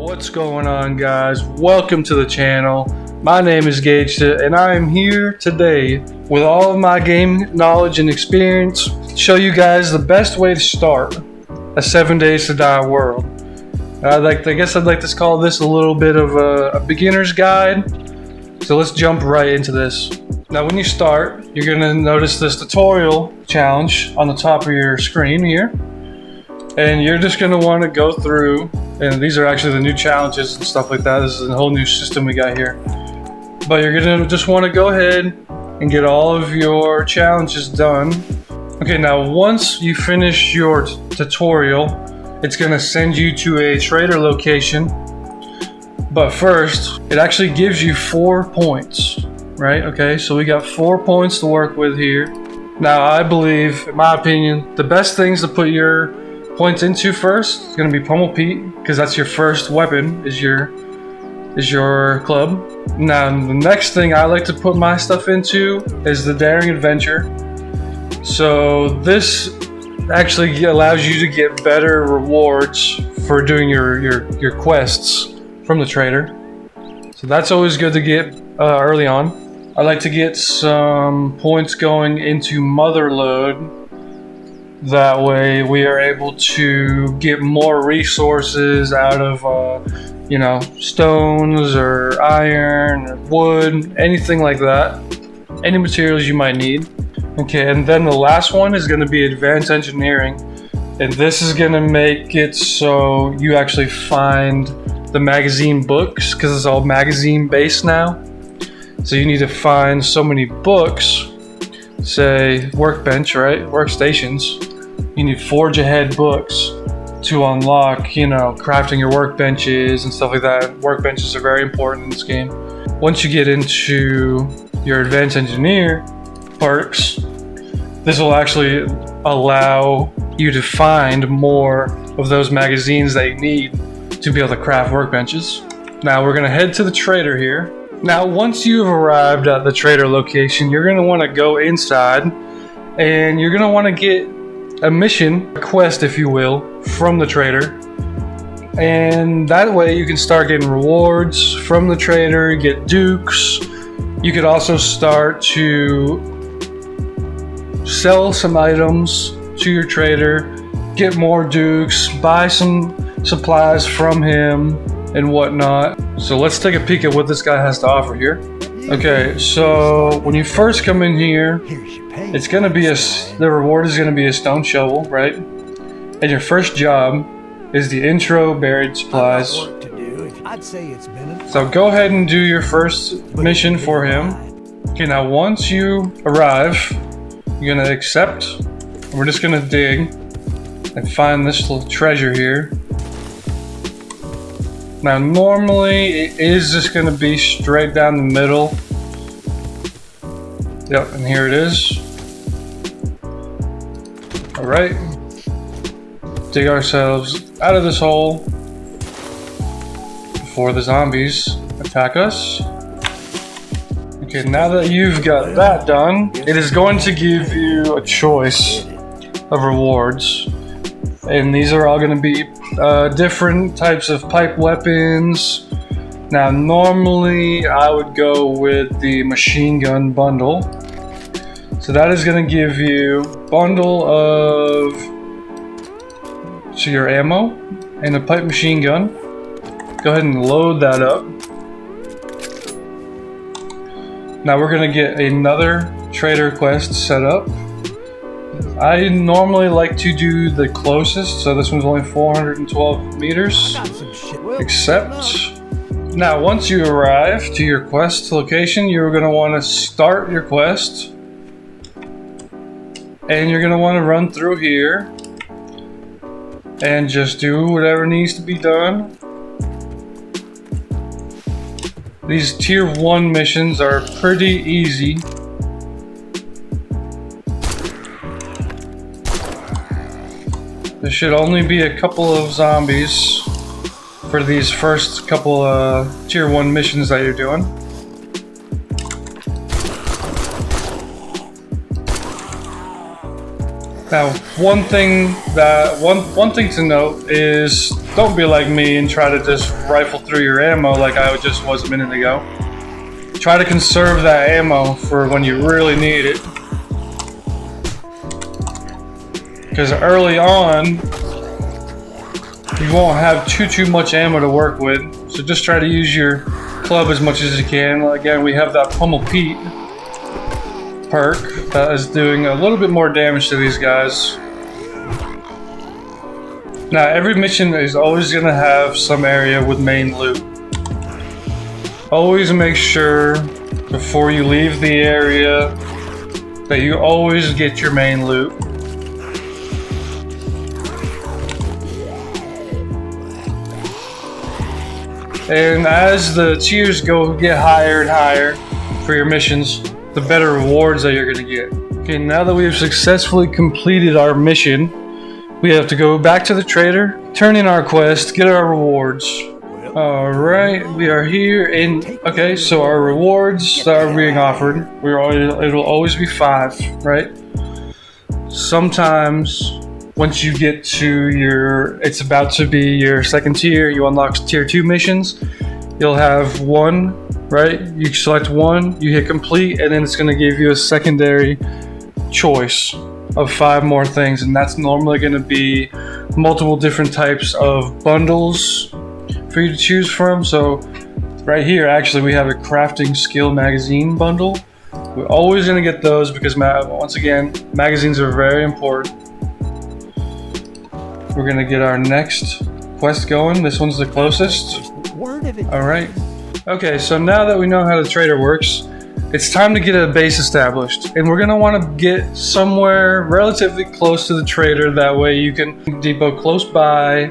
What's going on, guys? Welcome to the channel. My name is Gagesta and I am here today with all of my game knowledge and experience to show you guys the best way to start a 7 Days to Die world. I guess I'd like to call this a little bit of a beginner's guide. So let's jump right into this. Now when you start, you're going to notice this tutorial challenge on the top of your screen here. And you're just going to want to go through, and these are actually the new challenges and stuff like that. This is a whole new system we got here. But you're going to just want to go ahead and get all of your challenges done. Okay, now once you finish your tutorial, it's going to send you to a trader location. But first, it actually gives you 4 points, right? Okay, so we got 4 points to work with here. Now I believe, in my opinion, the best things to put your points into first is going to be Pummel Pete, because that's your first weapon, is your club. Now the next thing I like to put my stuff into is the Daring Adventure. So this actually allows you to get better rewards for doing your quests from the trader. So that's always good to get early on. I like to get some points going into Motherlode. That way we are able to get more resources out of, stones or iron or wood, anything like that. Any materials you might need. Okay, and then the last one is going to be Advanced Engineering. And this is going to make it so you actually find the magazine books, because it's all magazine based now. So you need to find so many books, say workbench, right? Workstations. You need Forge Ahead books to unlock, crafting your workbenches and stuff like that. Workbenches are very important in this game. Once you get into your Advanced Engineer perks, this will actually allow you to find more of those magazines that you need to be able to craft workbenches. Now we're going to head to the trader here. Now once you've arrived at the trader location, you're going to want to go inside and you're going to want to get a mission, a quest if you will, from the trader. And that way you can start getting rewards from the trader, get dukes. You could also start to sell some items to your trader, get more dukes, buy some supplies from him and whatnot. So let's take a peek at what this guy has to offer here. Okay, so when you first come in here, it's gonna be the reward is gonna be a stone shovel, right? And your first job is the intro buried supplies. So go ahead and do your first mission for him. Okay, now once you arrive, you're gonna accept. We're just gonna dig and find this little treasure here. Now normally it is just going to be straight down the middle. Yep, and here it is. Alright. Dig ourselves out of this hole before the zombies attack us. Okay, now that you've got that done, it is going to give you a choice of rewards. And these are all going to be different types of pipe weapons. Now normally I would go with the machine gun bundle. So that is going to give you a bundle of your ammo and a pipe machine gun. Go ahead and load that up. Now we're going to get another trader quest set up. I normally like to do the closest, so this one's only 412 meters. Accept. Now once you arrive to your quest location, you're going to want to start your quest. And you're going to want to run through here and just do whatever needs to be done. These tier 1 missions are pretty easy. There should only be a couple of zombies for these first couple tier 1 missions that you're doing. Now, one thing to note is don't be like me and try to just rifle through your ammo like I just was a minute ago. Try to conserve that ammo for when you really need it. Because early on, you won't have too much ammo to work with. So just try to use your club as much as you can. Again, we have that Pummel Pete perk that is doing a little bit more damage to these guys. Now, every mission is always going to have some area with main loot. Always make sure before you leave the area that you always get your main loot. And as the tiers get higher and higher for your missions, the better rewards that you're going to get. Okay, now that we have successfully completed our mission, we have to go back to the trader, turn in our quest, get our rewards. Alright, we are here in... Okay, so our rewards that are being offered, it'll always be 5, right? Sometimes, once you get to it's about to be your second tier, you unlock tier 2 missions, you'll have 1. Right? You select 1, you hit complete, and then it's going to give you a secondary choice of 5 more things, and that's normally going to be multiple different types of bundles for you to choose from. So right here, actually, we have a crafting skill magazine bundle. We're always going to get those because, once again, magazines are very important. We're going to get our next quest going. This one's the closest. Alright. Okay, so now that we know how the trader works, it's time to get a base established. And we're going to want to get somewhere relatively close to the trader. That way you can depot close by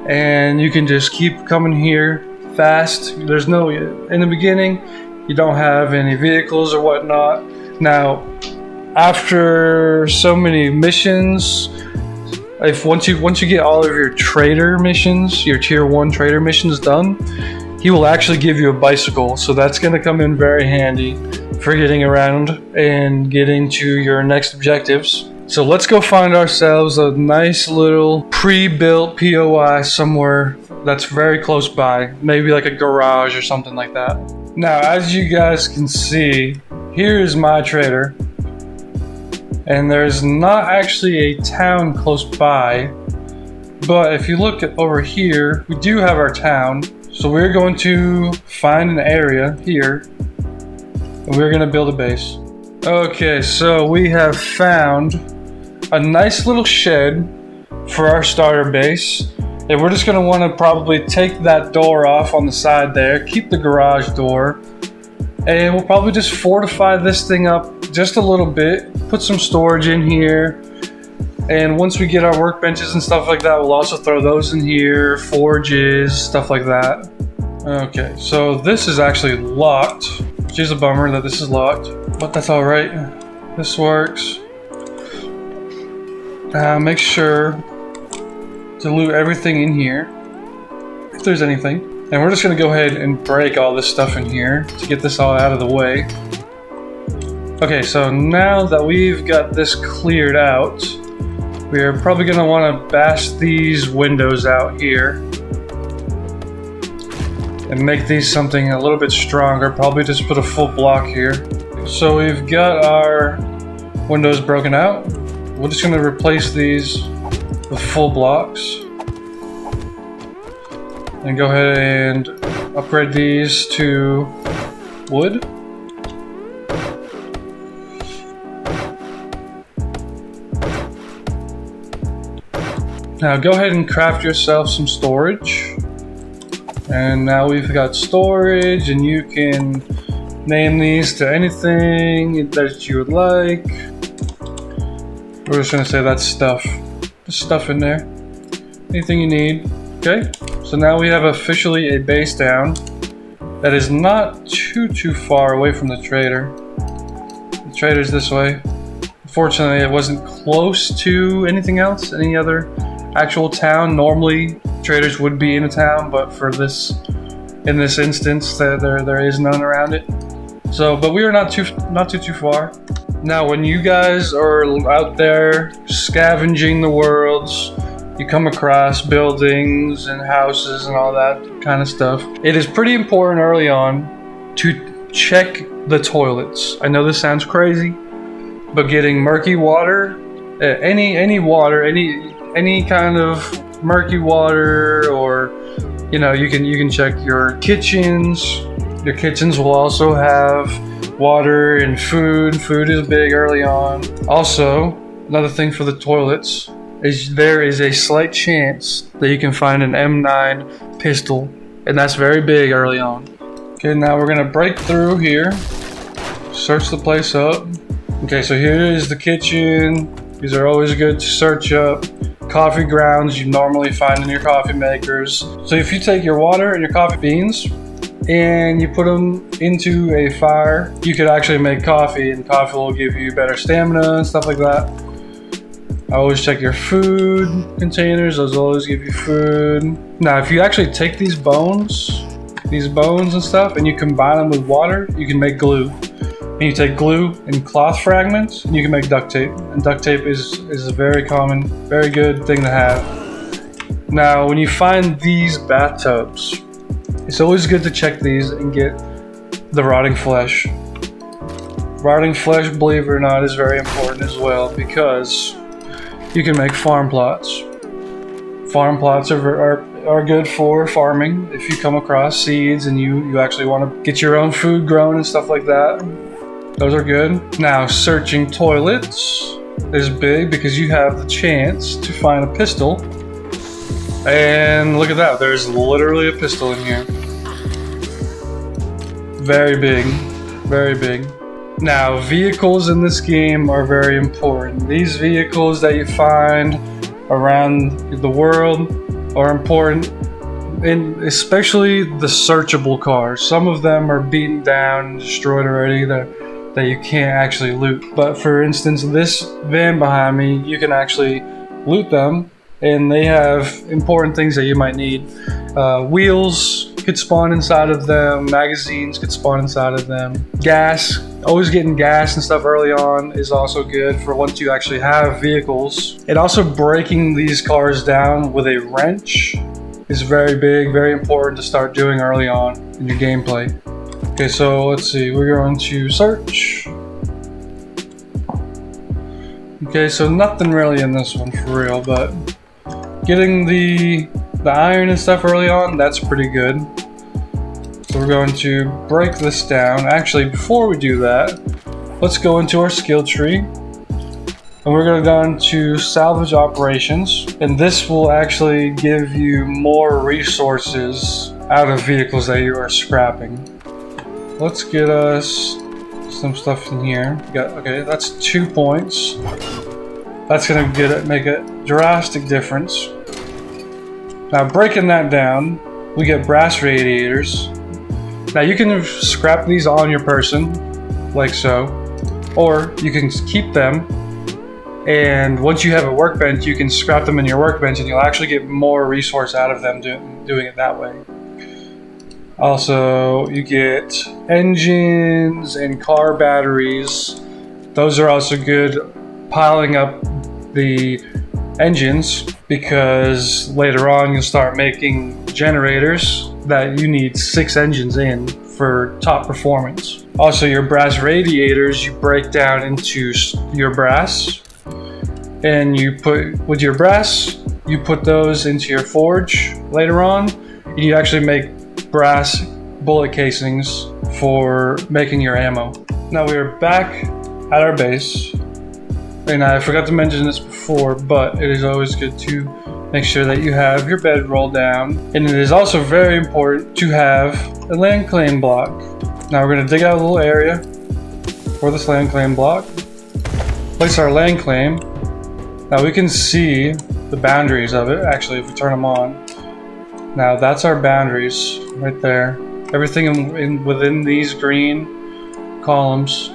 and you can just keep coming here fast. There's no... In the beginning, you don't have any vehicles or whatnot. Now, after so many missions, once you get all of your trader missions, your tier 1 trader missions done, he will actually give you a bicycle, so that's going to come in very handy for getting around and getting to your next objectives. So let's go find ourselves a nice little pre-built POI somewhere that's very close by, maybe like a garage or something like that. Now, as you guys can see, here is my trader, and there's not actually a town close by, but if you look at over here, we do have our town. So we're going to find an area here, and we're going to build a base. Okay, so we have found a nice little shed for our starter base, and we're just going to want to probably take that door off on the side there, keep the garage door, and we'll probably just fortify this thing up just a little bit, put some storage in here. And once we get our workbenches and stuff like that, we'll also throw those in here, forges, stuff like that. Okay, so this is actually locked, which is a bummer that this is locked, but that's all right. This works. Make sure to loot everything in here, if there's anything. And we're just gonna go ahead and break all this stuff in here to get this all out of the way. Okay, so now that we've got this cleared out, we're probably going to want to bash these windows out here and make these something a little bit stronger. Probably just put a full block here. So we've got our windows broken out. We're just going to replace these with full blocks and go ahead and upgrade these to wood. Now go ahead and craft yourself some storage. And now we've got storage, and you can name these to anything that you would like. We're just gonna say that's stuff. Just stuff in there. Anything you need. Okay, so now we have officially a base down that is not too far away from the trader. The trader's this way. Unfortunately, it wasn't close to anything else, any other actual town. Normally traders would be in a town, but in this instance there is none around it. So, but we are not too far. Now, when you guys are out there scavenging the worlds, you come across buildings and houses and all that kind of stuff. It is pretty important early on to check the toilets. I know this sounds crazy, but getting murky water, any water, any kind of murky water, or you know, you can check your kitchens. Your kitchens will also have water and food. Food is big early on. Also, another thing for the toilets is there is a slight chance that you can find an M9 pistol, and that's very big early on. Okay, now we're gonna break through here, search the place up. Okay, so here is the kitchen. These are always good to search up. Coffee grounds you normally find in your coffee makers. So if you take your water and your coffee beans and you put them into a fire, you could actually make coffee, and coffee will give you better stamina and stuff like that. Always check your food containers, those always give you food. Now if you actually take these bones and stuff, and you combine them with water, you can make glue. And you take glue and cloth fragments, and you can make duct tape. And duct tape is a very common, very good thing to have. Now when you find these bathtubs, it's always good to check these and get the rotting flesh. Rotting flesh, believe it or not, is very important as well, because you can make farm plots. Farm plots are good for farming. If you come across seeds and you actually want to get your own food grown and stuff like that, those are good. Now, searching toilets is big because you have the chance to find a pistol. And look at that, there's literally a pistol in here. Very big, very big. Now, vehicles in this game are very important. These vehicles that you find around the world are important, and especially the searchable cars. Some of them are beaten down and destroyed already that you can't actually loot. But for instance, this van behind me, you can actually loot them, and they have important things that you might need. Wheels could spawn inside of them, magazines could spawn inside of them. Gas, always getting gas and stuff early on is also good for once you actually have vehicles. And also breaking these cars down with a wrench is very big, very important to start doing early on in your gameplay. Okay, so let's see, we're going to search. Okay, so nothing really in this one for real, but getting the iron and stuff early on, that's pretty good. So we're going to break this down. Actually, before we do that, let's go into our skill tree. And we're going to go into salvage operations. And this will actually give you more resources out of vehicles that you are scrapping. Let's get us some stuff in here. Okay, that's 2 points. That's going to make a drastic difference. Now breaking that down, we get brass radiators. Now you can scrap these on your person, like so, or you can keep them, and once you have a workbench, you can scrap them in your workbench and you'll actually get more resource out of them doing it that way. Also, you get engines and car batteries. Those are also good, piling up the engines, because later on you'll start making generators that you need 6 engines in for top performance. Also, your brass radiators, you break down into your brass, and you put those into your forge later on, and you actually make brass bullet casings for making your ammo. Now we are back at our base. And I forgot to mention this before, but it is always good to make sure that you have your bed rolled down. And it is also very important to have a land claim block. Now we're going to dig out a little area for this land claim block. Place our land claim. Now we can see the boundaries of it, actually, if we turn them on. Now that's our boundaries right there. Everything within these green columns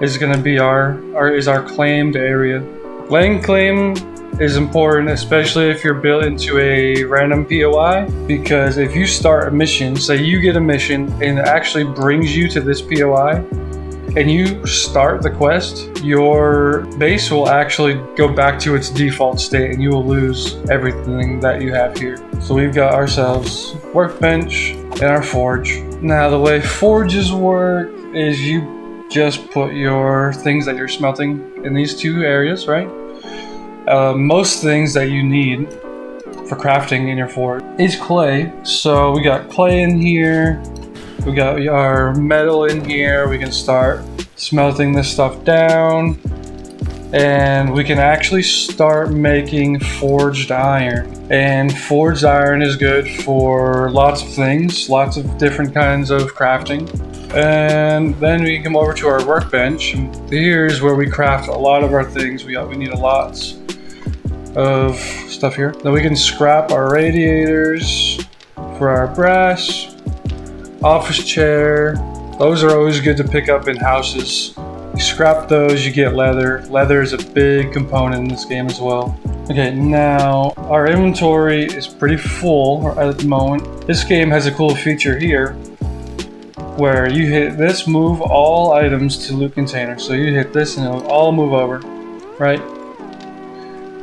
is going to be our claimed area. Land claim is important, especially if you're built into a random POI, because if you start a mission, say you get a mission and it actually brings you to this POI, and you start the quest, your base will actually go back to its default state and you will lose everything that you have here. So we've got ourselves workbench and our forge. Now the way forges work is you just put your things that you're smelting in these two areas, right? Most things that you need for crafting in your forge is clay. So we got clay in here. We got our metal in here. We can start smelting this stuff down, and we can actually start making forged iron. And forged iron is good for lots of things, lots of different kinds of crafting. And then we come over to our workbench, and here's where we craft a lot of our things. We need a lot of stuff here. Then we can scrap our radiators for our brass. Office chair, those are always good to pick up in houses. You scrap those, you get leather. Leather is a big component in this game as well. Okay, now our inventory is pretty full at the moment. This game has a cool feature here where you hit this, move all items to loot container. So you hit this and it'll all move over, right?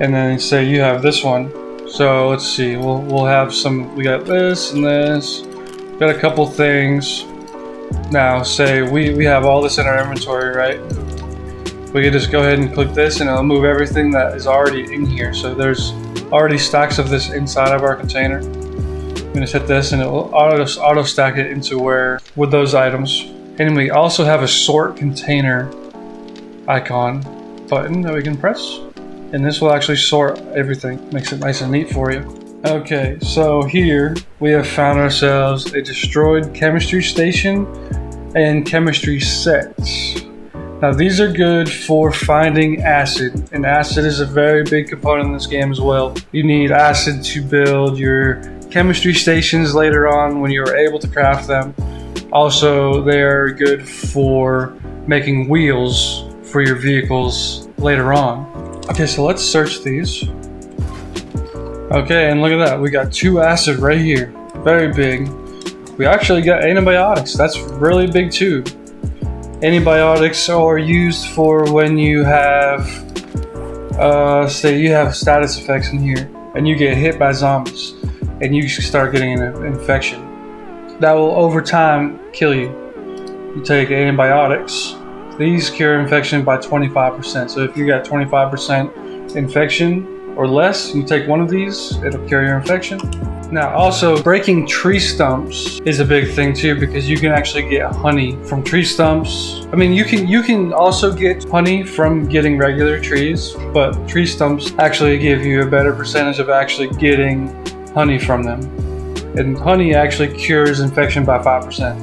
And then say you have this one. So let's see, we'll have some, we got this and this. Got a couple things. Now say we have all this in our inventory, right? We can just go ahead and click this and it'll move everything that is already in here. So there's already stacks of this inside of our container. I'm gonna hit this and it will auto stack it into where with those items. And we also have a sort container icon button that we can press, and this will actually sort everything. Makes it nice and neat for you. Okay, so here we have found ourselves a destroyed chemistry station and chemistry sets. Now these are good for finding acid, and acid is a very big component in this game as well. You need acid to build your chemistry stations later on when you're able to craft them. Also, they are good for making wheels for your vehicles later on. Okay, so let's search these. Okay, and look at that. We got 2 acid right here. Very big. We actually got antibiotics. That's really big too. Antibiotics are used for when you have, say you have status effects in here and you get hit by zombies and you start getting an infection. That will over time kill you. You take antibiotics. These cure infection by 25%. So if you got 25% infection or less, you take one of these, it'll cure your infection. Now also, breaking tree stumps is a big thing too, because you can actually get honey from tree stumps. I mean, you can also get honey from getting regular trees, but tree stumps actually give you a better percentage of actually getting honey from them. And honey actually cures infection by 5%.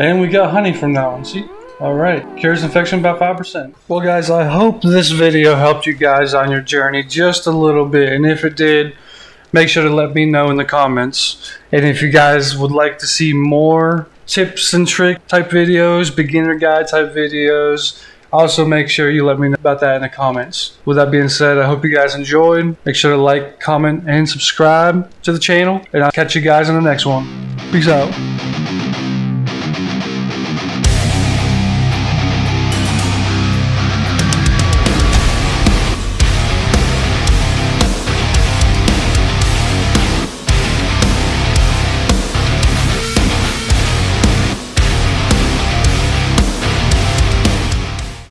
And we got honey from that one, see? Alright, cures infection by 5%. Well guys, I hope this video helped you guys on your journey just a little bit, and if it did, make sure to let me know in the comments. And if you guys would like to see more tips and trick type videos, beginner guide type videos, also make sure you let me know about that in the comments. With that being said, I hope you guys enjoyed. Make sure to like, comment, and subscribe to the channel, and I'll catch you guys in the next one. Peace out.